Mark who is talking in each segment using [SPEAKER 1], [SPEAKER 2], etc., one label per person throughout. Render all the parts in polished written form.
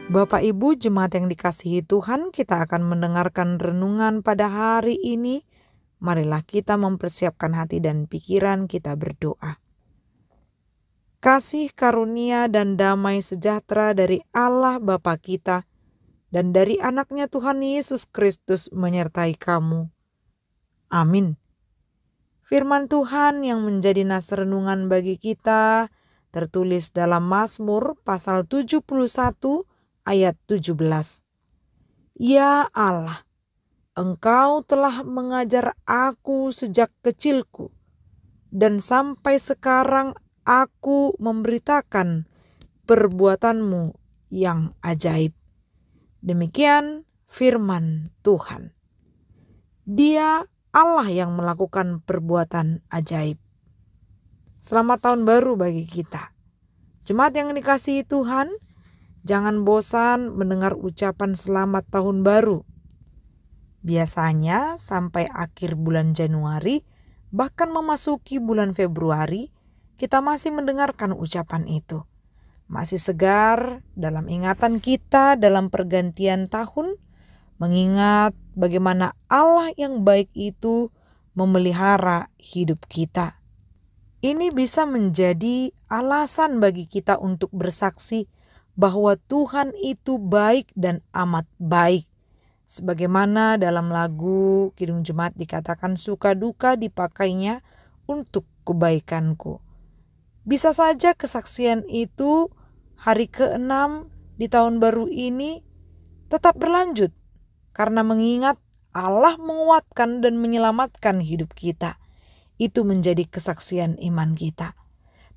[SPEAKER 1] Bapak Ibu jemaat yang dikasihi Tuhan, kita akan mendengarkan renungan pada hari ini. Marilah kita mempersiapkan hati dan pikiran kita berdoa. Kasih karunia dan damai sejahtera dari Allah Bapa kita dan dari anaknya Tuhan Yesus Kristus menyertai kamu. Amin. Firman Tuhan yang menjadi nasa renungan bagi kita tertulis dalam Mazmur pasal 71 ayat 17. Ya Allah, Engkau telah mengajar aku sejak kecilku, dan sampai sekarang aku memberitakan perbuatanmu yang ajaib. Demikian firman Tuhan. Dia Allah yang melakukan perbuatan ajaib. Selamat tahun baru bagi kita. Jemaat yang dikasihi Tuhan, jangan bosan mendengar ucapan selamat tahun baru. Biasanya sampai akhir bulan Januari, bahkan memasuki bulan Februari, kita masih mendengarkan ucapan itu. Masih segar dalam ingatan kita dalam pergantian tahun, mengingat bagaimana Allah yang baik itu memelihara hidup kita. Ini bisa menjadi alasan bagi kita untuk bersaksi bahwa Tuhan itu baik dan amat baik. Sebagaimana dalam lagu Kidung Jemaat dikatakan suka duka dipakainya untuk kebaikanku. Bisa saja kesaksian itu hari ke-6 di tahun baru ini tetap berlanjut karena mengingat Allah menguatkan dan menyelamatkan hidup kita. Itu menjadi kesaksian iman kita.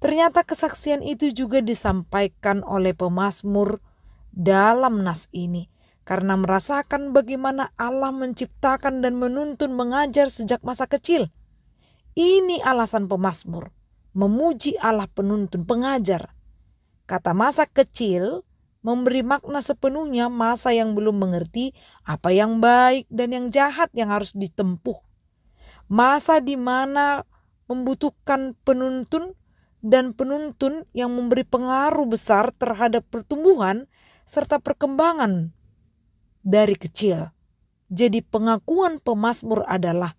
[SPEAKER 1] Ternyata kesaksian itu juga disampaikan oleh pemazmur dalam nas ini. Karena merasakan bagaimana Allah menciptakan dan menuntun mengajar sejak masa kecil. Ini alasan pemazmur, memuji Allah penuntun pengajar. Kata masa kecil memberi makna sepenuhnya masa yang belum mengerti apa yang baik dan yang jahat yang harus ditempuh. Masa di mana membutuhkan penuntun dan penuntun yang memberi pengaruh besar terhadap pertumbuhan serta perkembangan dari kecil. Jadi pengakuan pemazmur adalah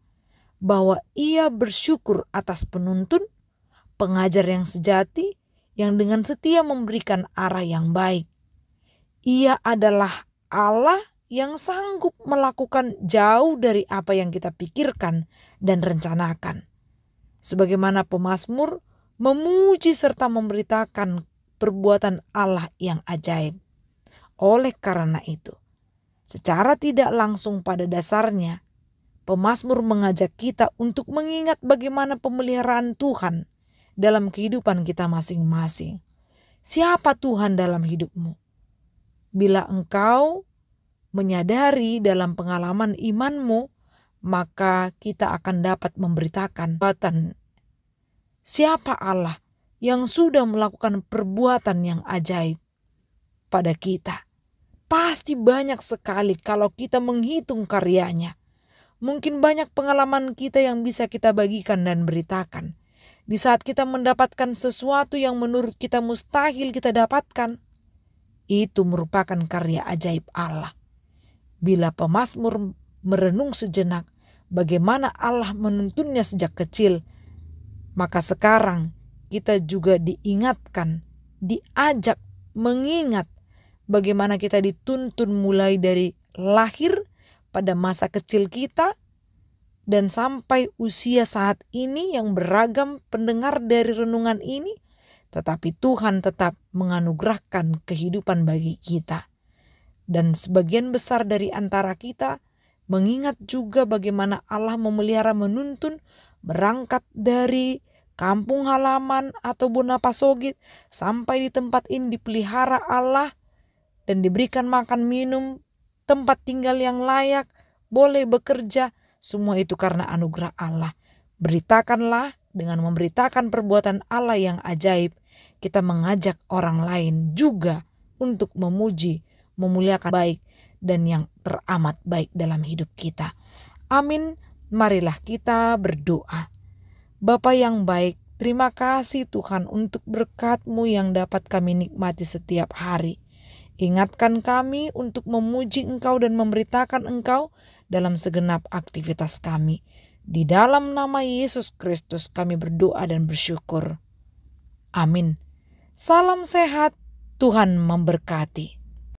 [SPEAKER 1] bahwa ia bersyukur atas penuntun, pengajar yang sejati, yang dengan setia memberikan arah yang baik. Ia adalah Allah yang sanggup melakukan jauh dari apa yang kita pikirkan dan rencanakan. Sebagaimana pemazmur memuji serta memberitakan perbuatan Allah yang ajaib. Oleh karena itu, secara tidak langsung pada dasarnya, pemazmur mengajak kita untuk mengingat bagaimana pemeliharaan Tuhan dalam kehidupan kita masing-masing. Siapa Tuhan dalam hidupmu? Bila engkau menyadari dalam pengalaman imanmu, maka kita akan dapat memberitakan perbuatan siapa Allah yang sudah melakukan perbuatan yang ajaib pada kita. Pasti banyak sekali kalau kita menghitung karyanya. Mungkin banyak pengalaman kita yang bisa kita bagikan dan beritakan. Di saat kita mendapatkan sesuatu yang menurut kita mustahil kita dapatkan, itu merupakan karya ajaib Allah. Bila pemazmur merenung sejenak bagaimana Allah menuntunnya sejak kecil, maka sekarang kita juga diingatkan, diajak mengingat bagaimana kita dituntun mulai dari lahir pada masa kecil kita dan sampai usia saat ini yang beragam pendengar dari renungan ini, tetapi Tuhan tetap menganugerahkan kehidupan bagi kita. Dan sebagian besar dari antara kita mengingat juga bagaimana Allah memelihara menuntun berangkat dari kampung halaman atau Bonapasogit sampai di tempat ini dipelihara Allah dan diberikan makan minum, tempat tinggal yang layak, boleh bekerja, semua itu karena anugerah Allah. Beritakanlah dengan memberitakan perbuatan Allah yang ajaib, kita mengajak orang lain juga untuk memuji, memuliakan baik dan yang teramat baik dalam hidup kita. Amin. Marilah kita berdoa. Bapa yang baik, terima kasih Tuhan untuk berkat-Mu yang dapat kami nikmati setiap hari. Ingatkan kami untuk memuji Engkau dan memberitakan Engkau dalam segenap aktivitas kami. Di dalam nama Yesus Kristus kami berdoa dan bersyukur. Amin. Salam sehat, Tuhan memberkati.